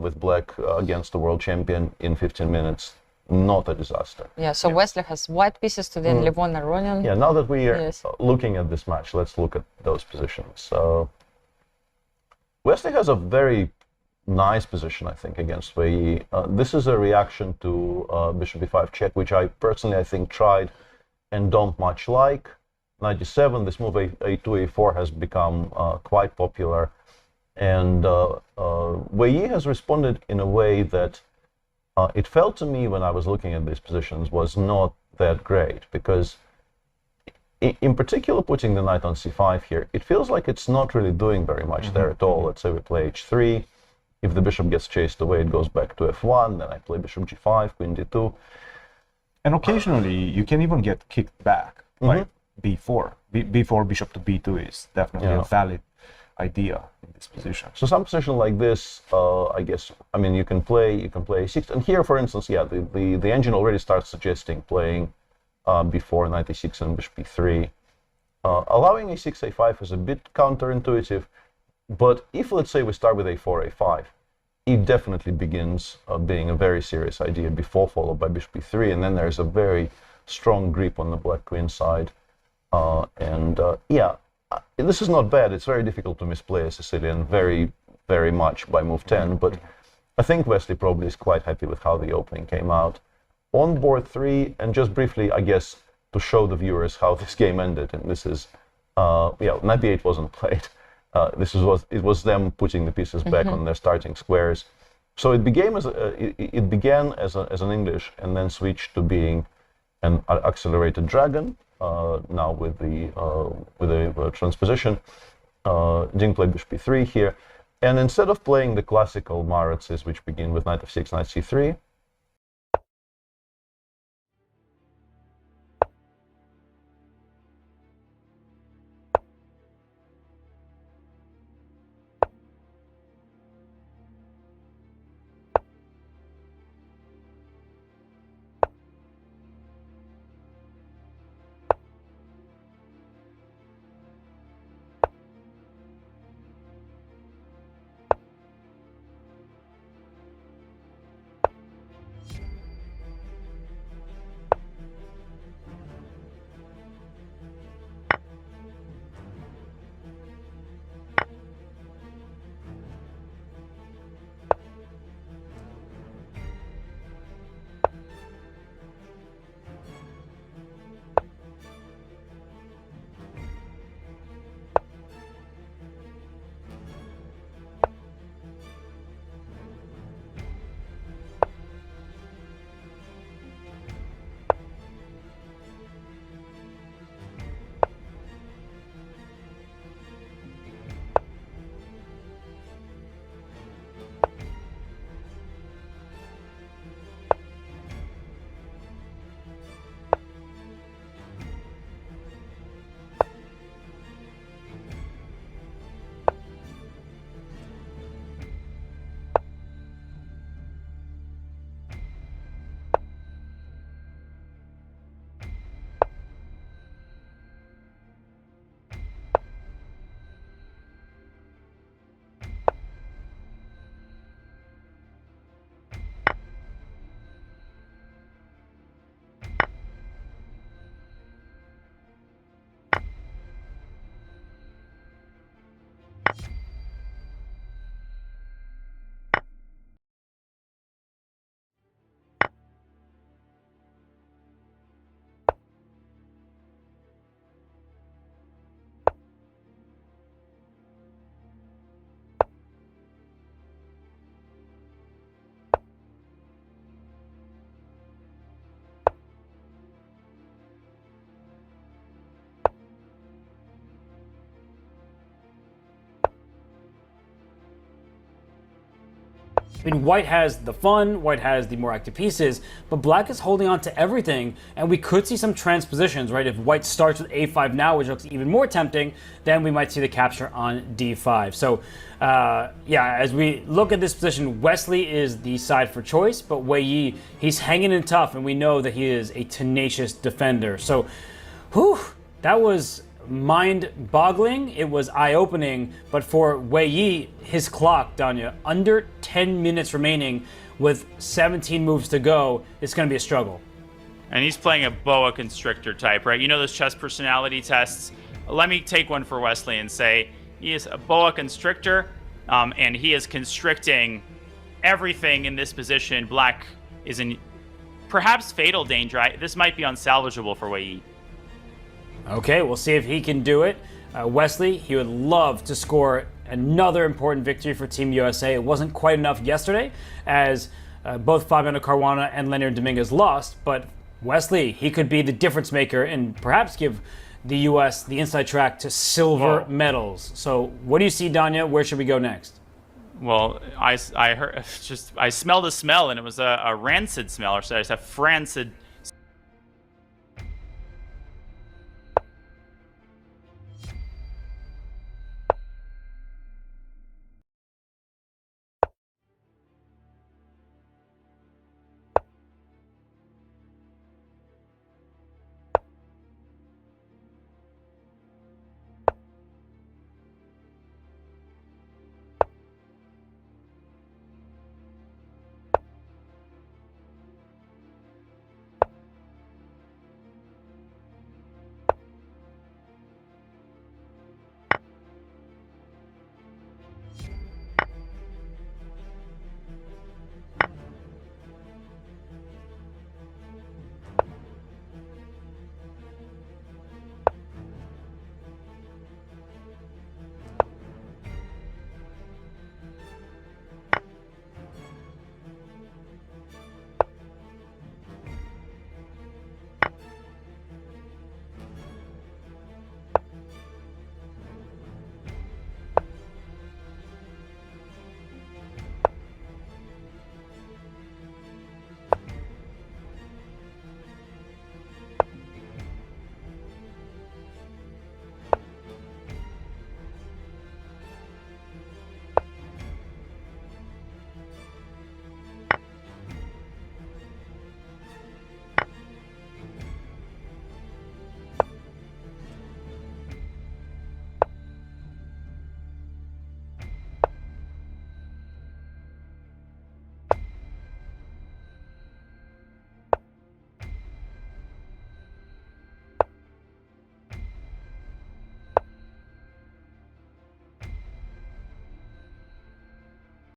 with black against the world champion in 15 minutes. Not a disaster. Yeah, so Wesley has white pieces to then Levon Aronian. Yeah, now that we are looking at this match, let's look at those positions. So Wesley has a very nice position, I think, against Wei. This is a reaction to bishop e5 check, which I personally, I think, tried and don't much like. 97, this move a2, a4 has become quite popular. And Wei has responded in a way that it felt to me when I was looking at these positions was not that great, because in particular putting the knight on c5 here, it feels like it's not really doing very much there at all. Let's say we play h3. If the bishop gets chased away, it goes back to f1. Then I play bishop g5, queen d2. And occasionally, you can even get kicked back, like b4. b4, bishop to b2 is definitely a valid idea in this position. So some position like this, I guess, I mean, you can play a6. And here, for instance, yeah, the engine already starts suggesting playing b4, knight a6, and bishop b3. Allowing a6, a5 is a bit counterintuitive, but if, let's say, we start with a4, a5, it definitely begins being a very serious idea, b4 followed by bishop b3, and then there's a very strong grip on the black queen side. Yeah, this is not bad. It's very difficult to misplay a Sicilian very, very much by move 10, but I think Wesley probably is quite happy with how the opening came out. On board 3, and just briefly, I guess, to show the viewers how this game ended, and this is, knight b8 wasn't played. It was them putting the pieces back on their starting squares. So it began as an English, and then switched to being an accelerated dragon. Now with a transposition, Ding played bishop b3 here, and instead of playing the classical Maritzes, which begin with knight f6, knight c3, I mean, white has the fun, white has the more active pieces, but black is holding on to everything, and we could see some transpositions, right? If white starts with a5 now, which looks even more tempting, then we might see the capture on d5. So, yeah, as we look at this position, Wesley is the side for choice, but Wei Yi, he's hanging in tough, and we know that he is a tenacious defender. So, whew, that was mind-boggling. It was eye-opening. But for Wei Yi, his clock, Danya, under 10 minutes remaining with 17 moves to go, it's going to be a struggle. And he's playing a boa constrictor type, right? You know those chess personality tests? Let me take one for Wesley and say he is a boa constrictor, and he is constricting everything in this position. Black is in perhaps fatal danger. This might be unsalvageable for Wei Yi. Okay, we'll see if he can do it. Wesley, he would love to score another important victory for Team USA. It wasn't quite enough yesterday, as both Fabiano Caruana and Leonard Dominguez lost, but Wesley, he could be the difference maker and perhaps give the U.S. the inside track to silver medals. So what do you see, Danya? Where should we go next? Well, I smelled a smell, and it was a rancid smell, or should I say, a francid